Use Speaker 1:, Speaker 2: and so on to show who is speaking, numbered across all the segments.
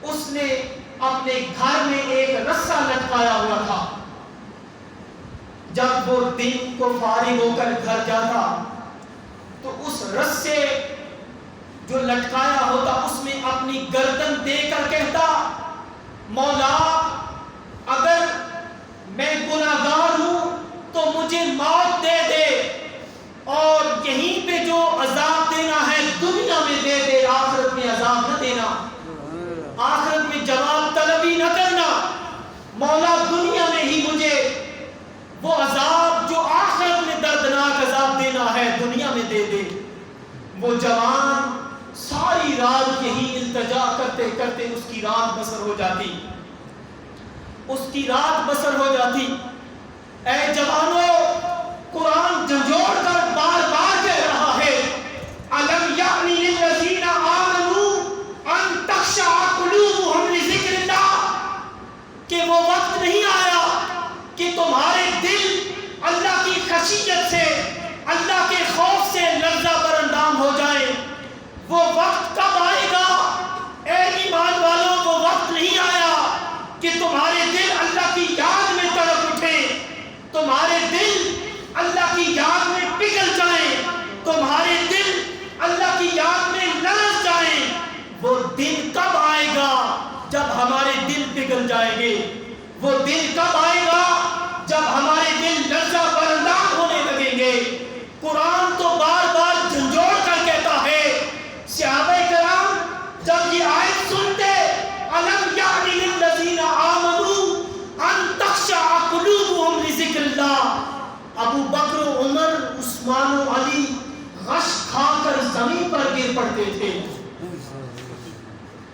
Speaker 1: اس نے اپنے گھر میں ایک رسہ لٹکایا ہوا تھا. جب وہ دن کو فارغ ہو کر گھر جاتا تو اس رسے جو لٹکایا ہوتا اس میں اپنی گردن دے کر کہتا مولا اگر میں گناہگار ہوں تو مجھے موت دے دے اور یہیں پہ جو عذاب دینا ہے دنیا میں دے دے, آخرت میں عذاب نہ دینا, آخرت میں جواب طلبی نہ کرنا. مولا دنیا میں ہی مجھے وہ عذاب جو آخرت میں دردناک عذاب دینا ہے دنیا میں دے دے. وہ جوان ساری رات یہی التجا کرتے کرتے اس کی رات بسر ہو جاتی, اس کی رات بسر ہو جاتی. اے جوانوں, قرآن جھنجھوڑ کر بار بار کہہ رہا ہے الم یعنی للذین آمنوا ان تخشع قلوبهم لذکر اللہ, کہ وہ وقت نہیں آیا کہ تمہارے دل اللہ کی خشیت سے, اللہ کے خوف سے لرزہ بر اندام ہو جائیں. وہ وقت کب آئے گا اے ایمان والوں؟ وہ وقت نہیں آیا کہ تمہارے دل اللہ کی یاد میں تڑپ اٹھیں, تمہارے دل اللہ کی یاد میں پگھل جائیں, تمہارے دل اللہ کی یاد میں لرز جائیں. وہ دن کب آئے گا جب ہمارے دل پگھل جائیں گے؟ وہ دن کب آئے گا جب ہمارے دل لرزہ بردار ہونے لگیں گے؟ قرآن تو بار بار جھنجھوڑ کر کہتا ہے. صحابہ کرام جب یہ آیت سنتے الم یعنی للذین آمنوا ان تخشع قلوبهم لذکر اللہ, ابو بکر و عمر عثمان و علی غش کھا کر زمین پر گر پڑتے تھے,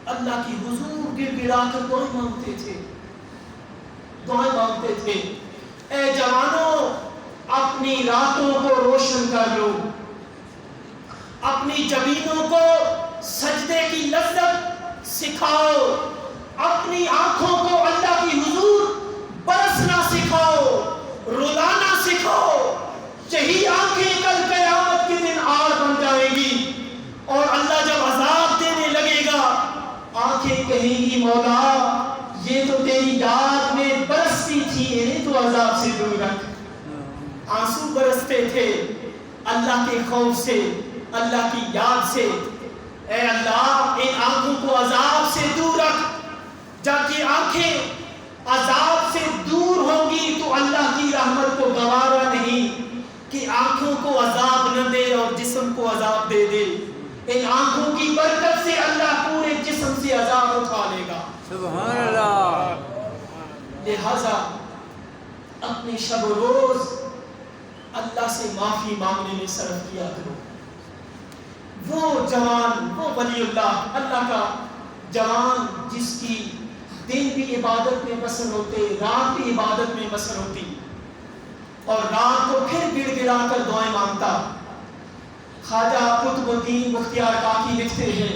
Speaker 1: اللہ کی حضور گر گڑا کر دعائیں مانگتے تھے, دعائیں مانگتے تھے. اے جوانوں, اپنی راتوں کو روشن کر لو, اپنی جبینوں کو سجدے کی لذت سکھاؤ, اپنی آنکھوں کو اللہ کی حضور برسنا سکھاؤ, رلانا سکھاؤ. یہی آنکھیں کل قیامت کے دن آڑ بن جائیں گی اور اللہ جب عذاب دینے لگے گا آنکھیں کہیں گی مولا یہ تو تیری یاد میں برستی تھی, انہیں تو عذاب سے دور رکھ. آنسو برستے تھے اللہ کے خوف سے, اللہ کی یاد سے. اے اللہ ان آنکھوں کو عذاب سے دور رکھ. جب یہ آنکھیں عذاب سے دور ہوں گی تو اللہ کی رحمت کو گوارا نہیں کہ آنکھوں کو عذاب نہ دے اور جسم کو عذاب دے دے. ان آنکھوں کی برکت سے اللہ پورے جسم سے عذاب اٹھا لے گا.
Speaker 2: سبحان اللہ.
Speaker 1: لہذا اپنے شب و روز اللہ سے معافی مانگنے میں صرف کیا کرو. وہ جوان, وہ ولی اللہ, اللہ کا جوان جس کی دن بھی عبادت میں بسر ہوتے, رات بھی عبادت میں بسر ہوتی, اور رات کو پھر گڑ گڑا کر دعائیں مانگتا. خواجہ قطب الدین بختیار کاکی لکھتے ہیں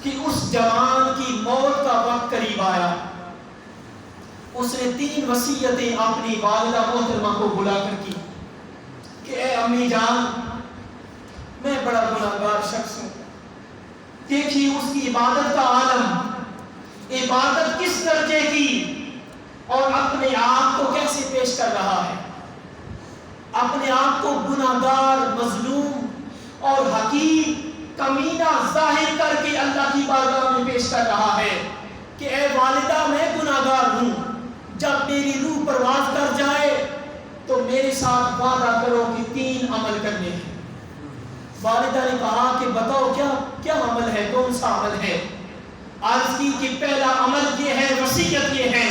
Speaker 1: کہ اس جوان کی موت کا وقت قریب آیا. اس نے 3 وصیتیں اپنی والدہ محترمہ کو بلا کر کی کہ اے امی جان, میں بڑا گناہگار شخص ہوں. دیکھیے اس کی عبادت کا عالم, عبادت کس درجے کی, اور اپنے آپ کو کیسے پیش کر رہا ہے. اپنے آپ کو گناہگار, مظلوم اور حقیر, کمینہ ظاہر کر کے اللہ کی بارگاہ میں پیش کر رہا ہے کہ اے والدہ میں گناہگار ہوں, جب میری روح پرواز کر جائے تو میرے ساتھ وعدہ کرو کہ 3 عمل کرنے ہیں. والدہ نے کہا کہ بتاؤ کیا عمل ہے, کون سا عمل ہے؟ عرض کی کہ پہلا عمل یہ ہے, وصیت یہ ہے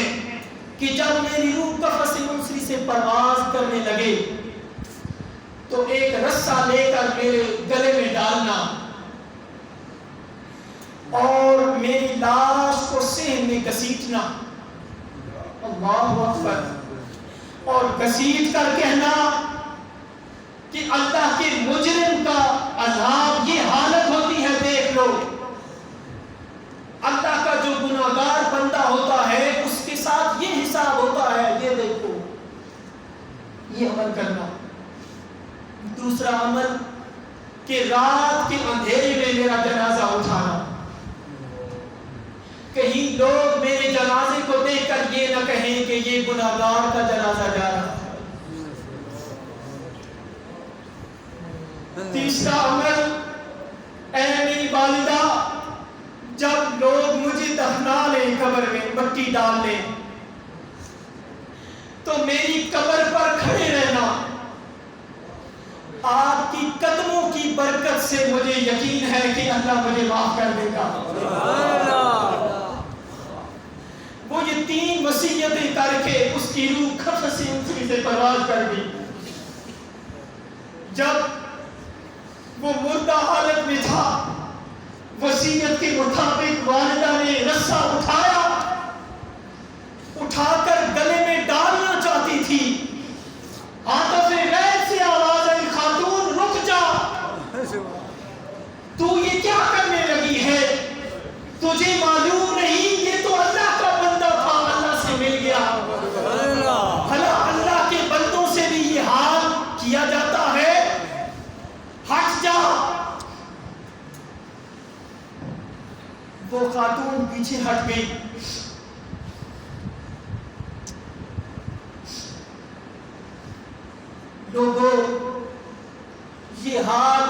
Speaker 1: کہ جب میری روح قفس منصری سے پرواز کرنے لگے تو ایک رسہ لے کر میرے گلے میں ڈالنا اور میری لاش کو صحن میں گھسیٹنا. اللہ اکبر. اور گھسیٹ کر کہنا کہ اللہ کے مجرم کا عذاب یہ حالت ہوتی ہے, دیکھ لو. اللہ کا جو گناہگار بندہ ہوتا ہے اس کے ساتھ یہ حساب ہوتا ہے, یہ دیکھو. یہ عمل کرنا. دوسرا عمل کہ رات کے اندھیرے میں میرا جنازہ اٹھانا. کہیں لوگ میرے جنازے کو دیکھ کر یہ نہ کہیں کہ یہ گناہگار کا جنازہ جا رہا ہے۔ تیسرا عمل، اے میری والدہ، جب لوگ مجھے دفنا لیں، قبر میں مٹی ڈال لیں، تو میری قبر پر کھڑے رہنا۔ آپ کی قدموں کی برکت سے مجھے یقین ہے کہ اللہ مجھے معاف کر دے گا۔ وہ یہ 3 وصیتیں کر کے اس کی روح خفت سے پرواز کر دی۔ جب وہ مردہ حالت میں تھا، وصیت کے مطابق والدہ نے رسا اٹھا کر گلے میں ڈالنا چاہتی تھی۔ عاطف غیب سے آواز آئی، خاتون رک جا، تو یہ کیا کرنے لگی ہے؟ تجھے معلوم نہیں یہ تو اللہ کا بندہ تھا، اللہ سے مل گیا۔ بھلا اللہ کے بندوں سے بھی یہ حال کیا جاتا ہے؟ ہٹ جا۔ وہ خاتون پیچھے ہٹ گئی۔ لوگوں، یہ حال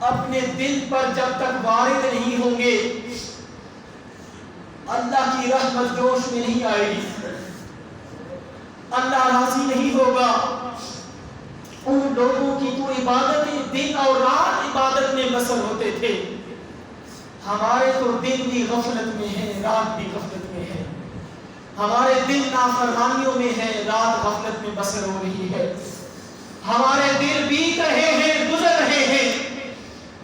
Speaker 1: اپنے دل پر جب تک وارد نہیں ہوں گے، اللہ کی رحمت جوش میں نہیں آئے گی، اللہ راضی نہیں ہوگا۔ ان لوگوں کی تو عبادتیں دن اور رات عبادت میں بسر ہوتے تھے، ہمارے تو دن بھی غفلت میں ہے، رات بھی غفلت میں ہے۔ ہمارے دن نافرمانیوں میں ہے، رات غفلت میں بسر ہو رہی ہے۔ ہمارے دن بیت رہے ہیں، گزر رہے ہیں،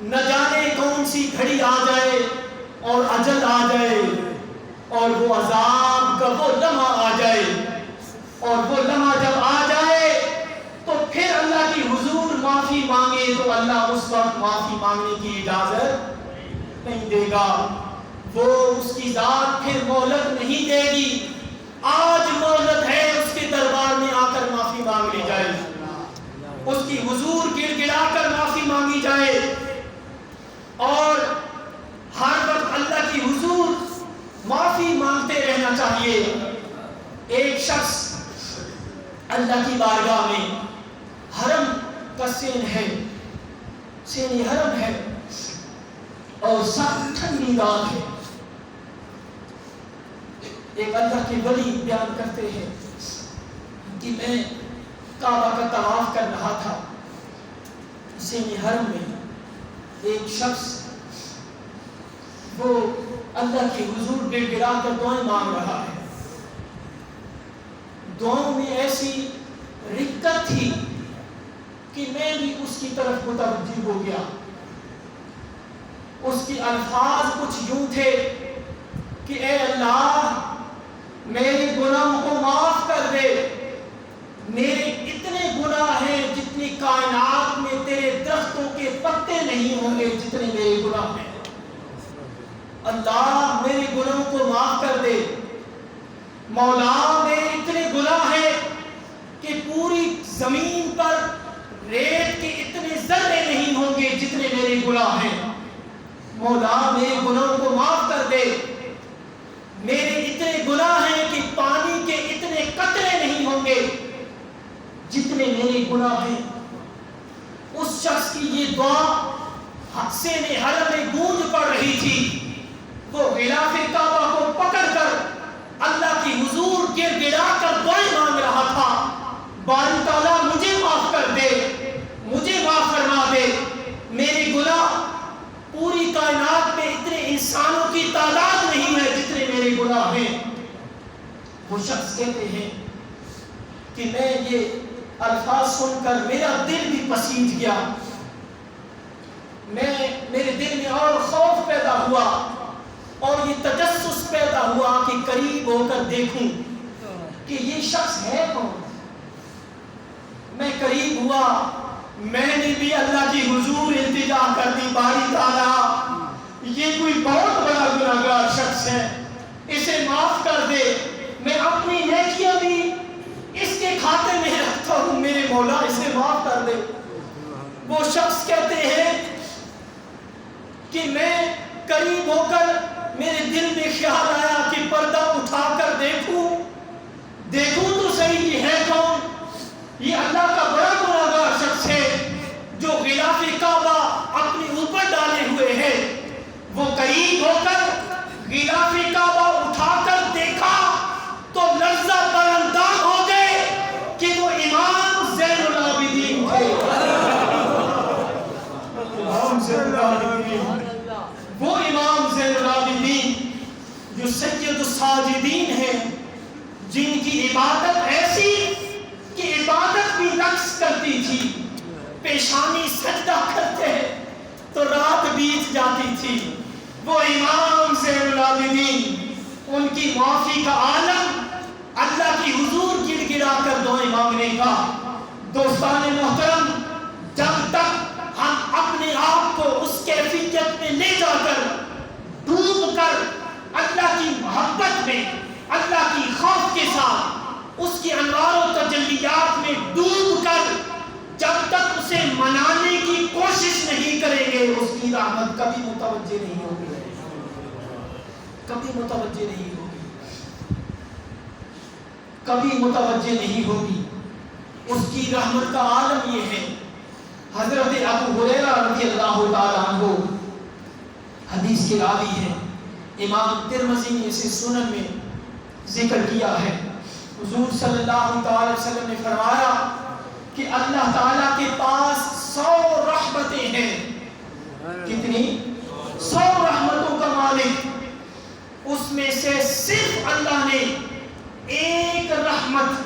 Speaker 1: نہ جانے کون سی گھڑی آ جائے اور اجل آ جائے اور وہ عذاب کا وہ لمحہ آ جائے، اور وہ لمحہ جب آ جائے تو پھر اللہ کی حضور معافی مانگے تو اللہ اس وقت معافی مانگنے کی اجازت نہیں دے گا۔ وہ اس کی ذات پھر مہلت نہیں دے گی۔ آج مہلت ہے اس کے دربار میں آ کر معافی مانگ لی جائے، اس کی حضور گڑ گڑا کر معافی مانگی جائے، اور ہر وقت اللہ کی حضور معافی مانگتے رہنا چاہیے۔ ایک شخص اللہ کی بارگاہ میں، حرم کا سین ہے، سین حرم ہے اور سخت ٹھنڈی رات ہے۔ ایک اللہ کے ولی بیان کرتے ہیں کہ میں کعبہ کا طواف کر رہا تھا، سین حرم میں ایک شخص وہ اللہ کی حضور گڑ گڑا کر دعائیں مانگ رہا ہے۔ دعاؤں میں ایسی رقت تھی کہ میں بھی اس کی طرف متوجہ ہو گیا۔ اس کے الفاظ کچھ یوں تھے کہ اے اللہ، میرے گناہوں کو معاف کر دے، میرے اتنے گناہ ہیں جتنی کائنات میں تیرے درختوں کے پتے نہیں ہوں گے جتنے میرے گناہ ہیں۔ اللہ میرے گناہوں کو معاف کر دے۔ مولا میرے اتنے گناہ ہیں کہ پوری زمین پر ریت کے اتنے ذرے نہیں ہوں گے جتنے میرے گناہ ہیں۔ مولا میرے گناہوں کو معاف کر دے۔ میرے اتنے گناہ ہیں کہ پانی کے اتنے قطرے نہیں ہوں گے جتنے میرے گناہ ہیں۔ اس شخص کی یہ دعا سین حرم میں گونج پڑ رہی تھی۔ وہ غلاف کعبہ کو پکڑ کر اللہ کی حضور گڑ گڑا کر دعائیں مانگ رہا تھا، باری تعالیٰ مجھے معاف کر دے، مجھے معاف فرما دے، میرے گناہ پوری کائنات میں اتنے انسانوں کی تعداد نہیں ہے جتنے میرے گناہ ہیں۔ وہ شخص کہتے ہیں کہ میں یہ الفاظ سن کر میرا دل بھی پسیج گیا، میرے دل میں اور خوف پیدا ہوا اور یہ تجسس پیدا ہوا کہ قریب ہو کر دیکھوں کہ یہ شخص ہے کون۔ میں قریب ہوا، میں نے بھی اللہ کی حضور التجا کر دی، باری تعالیٰ یہ کوئی بہت بڑا گناہگار شخص ہے، اسے معاف کر دے، میں اپنی نیکیاں بھی اس کے کھاتے میں رکھتا ہوں، میرے مولا اسے معاف کر دے۔ وہ شخص کہتے ہیں کہ میں قریب ہو کر میرے دل میں خیال آیا فارغ ہو کر غلاف کعبہ اٹھا کر دیکھا تو لرزہ برانداز ہو گئے کہ وہ امام زین العابدین تھے. امام زین العابدین، وہ امام زین العابدین جو سید الساجدین ہیں، جن کی عبادت ایسی کہ عبادت بھی رقص کرتی تھی. پیشانی سجدہ کرتے تو رات بیت جاتی تھی. وہ امام زین العابدین، ان کی معافی کا عالم، اللہ کی حضور گڑ گڑا کر دعائیں مانگنے کا. دوستان محترم، جب تک ہم اپنے آپ کو اس کیفیت میں لے جا کر ڈوب کر اللہ کی محبت میں، اللہ کی خوف کے ساتھ اس کی انوار و تجلیات میں ڈوب کر جب تک اسے منانے کی کوشش نہیں کریں گے، اس کی رحمت کبھی متوجہ نہیں ہوگی، کبھی متوجہ نہیں ہوگی، کبھی متوجہ نہیں ہوگی. اس کی رحمت کا عالم یہ ہے. حضرت ابو ہریرہ رضی اللہ تعالیٰ عنہ حدیث کے راوی ہیں، امام ترمذی نے اسے سنن میں ذکر کیا ہے. حضور صلی اللہ تعالی وسلم نے فرمایا کہ اللہ تعالیٰ کے پاس 100 رحمتیں ہیں. کتنی؟ 100 رحمتوں کا مالک. اس میں سے صرف اللہ نے ایک رحمت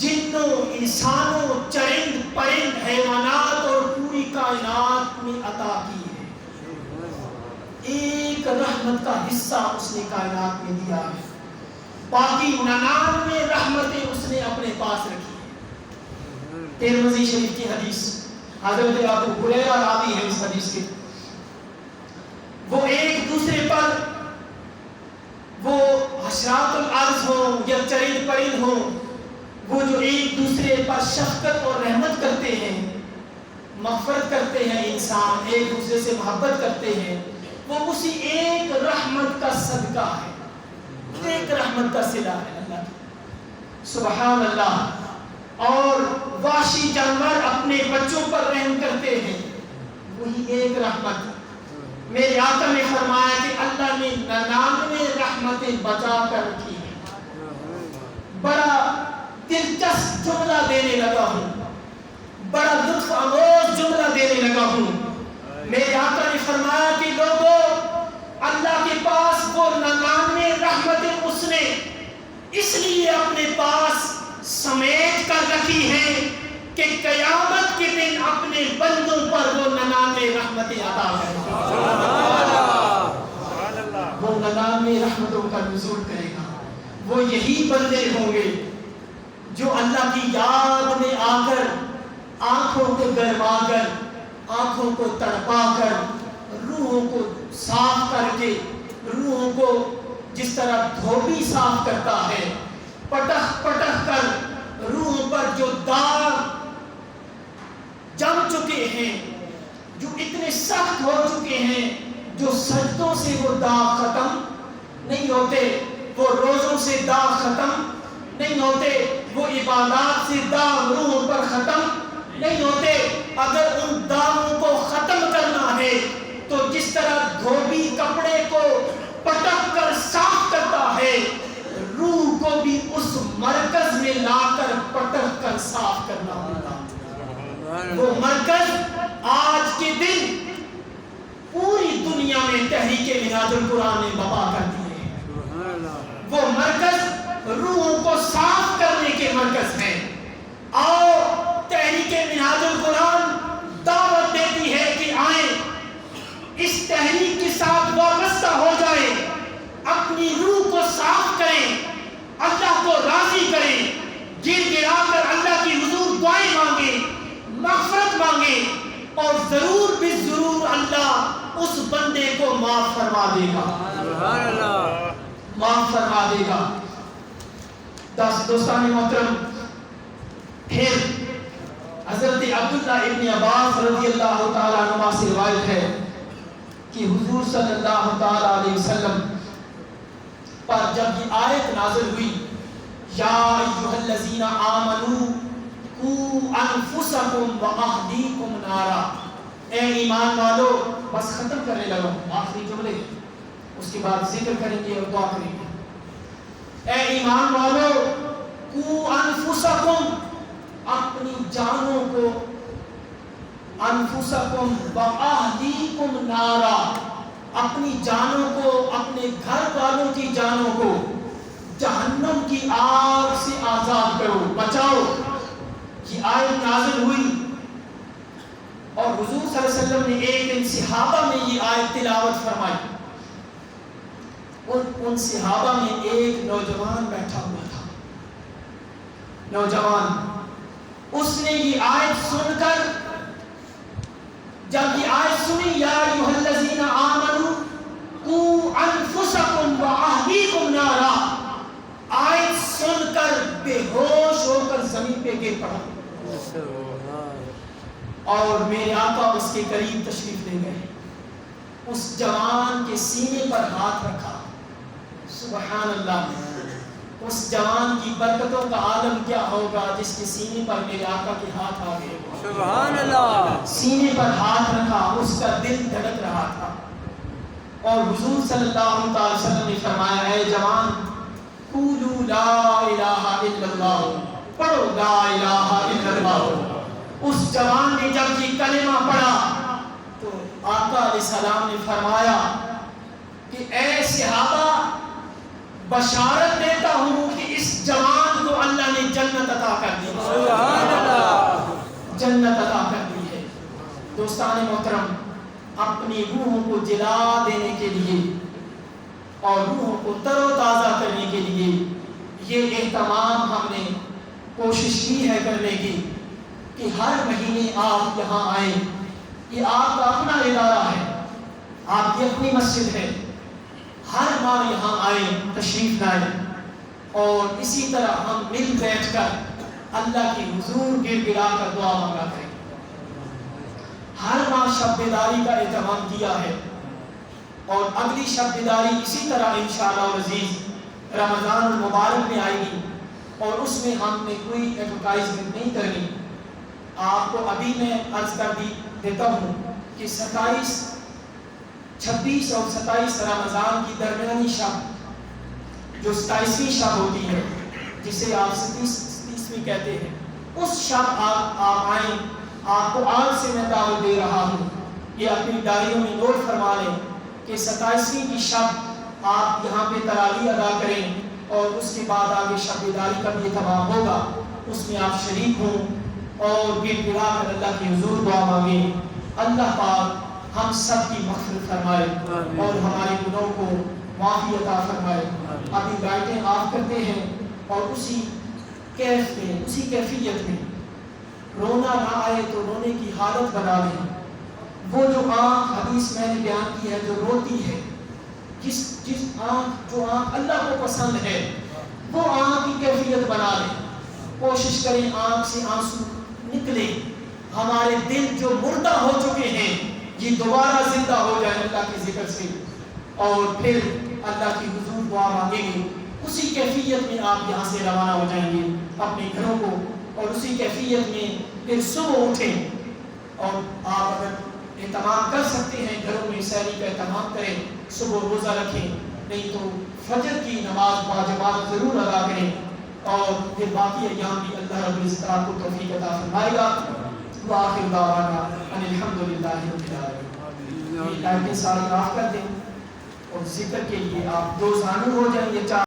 Speaker 1: جنوں، انسانوں، چرند پرند، حیوانات اور پوری کائنات میں عطا کی ہے. ایک رحمت کا حصہ اس نے کائنات میں دیا ہے. باقی 99 رحمتیں اس نے اپنے پاس رکھی ہیں. ترمذی شریف کی حدیث، حضرت ابو ہریرہ راوی ہے اس حدیث کے. وہ ایک دوسرے پر، وہ حشرات الارض ہوں یا چرند پرند ہوں، وہ جو ایک دوسرے پر شفقت اور رحمت کرتے ہیں، مغفرت کرتے ہیں، انسان ایک دوسرے سے محبت کرتے ہیں، وہ اسی ایک رحمت کا صدقہ ہے، ایک رحمت کا صلہ ہے اللہ کی. سبحان اللہ. اور وحشی جانور اپنے بچوں پر رحم کرتے ہیں، وہی ایک رحمت. میرے آقا نے فرمایا کہ اللہ نے 99 رحمتیں بچا کر رکھی ہیں. بڑا دلچسپ جملہ دینے لگا ہوں، بڑا لطف آمیز جملہ دینے لگا ہوں. میرے آقا نے فرمایا کہ لوگوں، اللہ کے پاس وہ 99 رحمتیں اس نے اس لیے اپنے پاس سمیٹ کر رکھی ہیں کہ قیامت کے دن اپنے بندوں پر وہ 99 رحمتیں عطا کرے گا. وہ 99 رحمتوں کا نزول کرے گا. وہ یہی بندے ہوں گے جو اللہ کی یاد میں آ کر آنکھوں کو گرما کر، آنکھوں کو تڑپا کر، روحوں کو صاف کر کے، روحوں کو جس طرح دھوبی صاف کرتا ہے، پٹخ پٹخ کر روحوں پر جو داغ جم چکے ہیں، جو اتنے سخت ہو چکے ہیں، جو سجدوں سے وہ داغ ختم نہیں ہوتے، وہ روزوں سے داغ ختم نہیں ہوتے، وہ عبادات سے داغ روحوں پر ختم نہیں ہوتے. اگر ان داغوں کو ختم کرنا ہے تو جس طرح دھوبی کپڑے کو پٹک کر صاف کرتا ہے، روح کو بھی اس مرکز میں لا کر پٹک کر صاف کرنا ہوگا. وہ مرکز آج کے دن پوری دنیا میں تحریک منہاج القرآن نے بپا کر دیے ہیں. وہ مرکز روحوں کو صاف کرنے کے مرکز ہیں. اور تحریک منہاج القرآن دعوت دیتی ہے کہ آئیں، اس تحریک کے ساتھ وابستہ ہو جائیں، اپنی روح کو صاف کریں، اللہ کو راضی کریں، گر گرا کر اللہ کی حضور دعائیں مانگیں، مغفرت مانگیں، اور ضرور بھی ضرور اللہ اس بندے کو معاف فرما دے گا. سبحان اللہ. معاف فرما دے گا. دوستان محترم، پھر حضرت عبداللہ ابن عباس رضی اللہ تعالیٰ عنہ سے روایت ہے کہ حضور صلی اللہ تعالیٰ علیہ وسلم پر جب یہ آیت نازل ہوئی، یا ایھا الذین آمنوا قوا انفسکم واہلیکم نارا، اے ایمان والو، بس ختم کرنے لگا ہوں، آخری جملے، اس کے بعد ذکر کریں گے اور دعا کریں گے۔ اے ایمان والو، قو انفسکم، اپنی جانوں کو، انفسکم و اہلیکم نارا، اپنی جانوں کو، اپنے گھر والوں کی جانوں کو جہنم کی آگ سے آزاد کرو، بچاؤ۔ یہ آیت نازل ہوئی اور حضور صلی اللہ علیہ وسلم نے ایک دن صحابہ میں یہ آیت تلاوت فرمائی۔ ان صحابہ میں ایک نوجوان بیٹھا ہوا تھا، نوجوان، اس نے یہ آیت سن کر، جب یہ آیت سنی، یا ایھا الذین آمنوا قوا انفسکم و اہلیکم نارا، آیت سن کر بے ہوش ہو کر زمین پہ گر پڑا، اور میرے آقا اس کے قریب تشریف لے گئے، اس جوان کے سینے پر ہاتھ رکھا۔ سبحان اللہ، اس جوان کی برکتوں کا عالم کیا ہوگا جس کے سینے پر میرے آقا کے ہاتھ آ گئے۔
Speaker 2: سبحان اللہ،
Speaker 1: سینے پر ہاتھ رکھا، اس کا دل دھڑک رہا تھا، اور حضور صلی اللہ علیہ وسلم نے فرمایا، اے جوان، قولوا لا الہ الا اللہ، پڑھو لا الہ الا اللہ۔ اس جوان نے جب یہ کلمہ پڑھا تو آقا علیہ السلام نے فرمایا کہ اے صحابہ، بشارت دیتا ہوں کہ اس جوان کو اللہ نے جنت عطا کر دی۔
Speaker 2: سبحان اللہ،
Speaker 1: جنت عطا کر دی ہے۔ دوستان محترم، اپنی روحوں کو جلا دینے کے لیے اور روحوں کو تر و تازہ کرنے کے لیے یہ اہتمام ہم نے کوشش کی ہے کرنے کی کہ ہر مہینے آپ یہاں آئیں۔ یہ آپ کا اپنا ادارہ ہے، آپ کی اپنی مسجد ہے، ہر ماہ یہاں آئیں، تشریف لائیں، اور اسی طرح ہم مل بیٹھ کر اللہ کی حضور گر گرا کر دعا مانگا کریں۔ ہر ماہ شب بیداری کا اہتمام کیا ہے، اور اگلی شب بیداری اسی طرح انشاءاللہ العزیز رمضان المبارک میں آئے گی، اور اس میں ہم نے کوئی ایڈورٹائزمنٹ نہیں کرنی۔ آپ کو ابھی میں عرض کر دیتا ہوں کہ 27، 26 اور 27 رمضان کی درمیانی شب، جو 27ویں شب ہوتی ہے، جسے آپ 30ویں کہتے ہیں، اس شب آپ آئیں۔ آپ کو آج سے میں دعوت دے رہا ہوں، یہ اپنی ڈائریوں میں نوٹ فرما لیں کہ 27ویں کی شب آپ یہاں پہ تراویح ادا کریں، اور اس کے بعد آگے شب بیداری کا بھی اہتمام ہوگا، اس میں آپ شریک ہوں اور گر گرا کر اللہ کی حضور دعا مانگیں۔ اللہ پاک ہم سب کی مغفرت فرمائے اور ہمارے گناہوں کو معافی عطا فرمائے۔ ابھی لائٹیں آف کرتے ہیں، اور اسی کیف میں، اسی کیفیت میں رونا نہ آئے تو رونے کی حالت بنا لیں۔ وہ جو آنکھ حدیث میں نے بیان کی ہے جو روتی ہے، جو آنکھ اللہ کو پسند ہے، وہ آنکھ کی کیفیت بنا لیں۔ کوشش کریں آنکھ سے آنسو نکلے، ہمارے دل جو مردہ ہو چکے ہیں یہ دوبارہ زندہ ہو جائے اللہ کے ذکر سے، اور پھر اللہ کی حضور دعا مانگیں گے۔ اسی کیفیت میں آپ یہاں سے روانہ ہو جائیں گے اپنے گھروں کو، اور اسی کیفیت میں پھر صبح اٹھیں، اور آپ اگر اہتمام کر سکتے ہیں گھروں میں سحری کا اہتمام کریں، صبح روزہ رکھیں، نہیں تو فجر کی نماز باجماعت ضرور ادا کریں، اور پھر باقی ایام بھی اللہ رب العزت آپ کو توفیق عطا فرمائے گا۔ وآخر دعوانا ان الحمدللہ رب العالمین۔ یہ لائٹیں ساری آف کر دیں، اور ذکر کے لیے آپ دو زانو ہو جائیں، یہ چار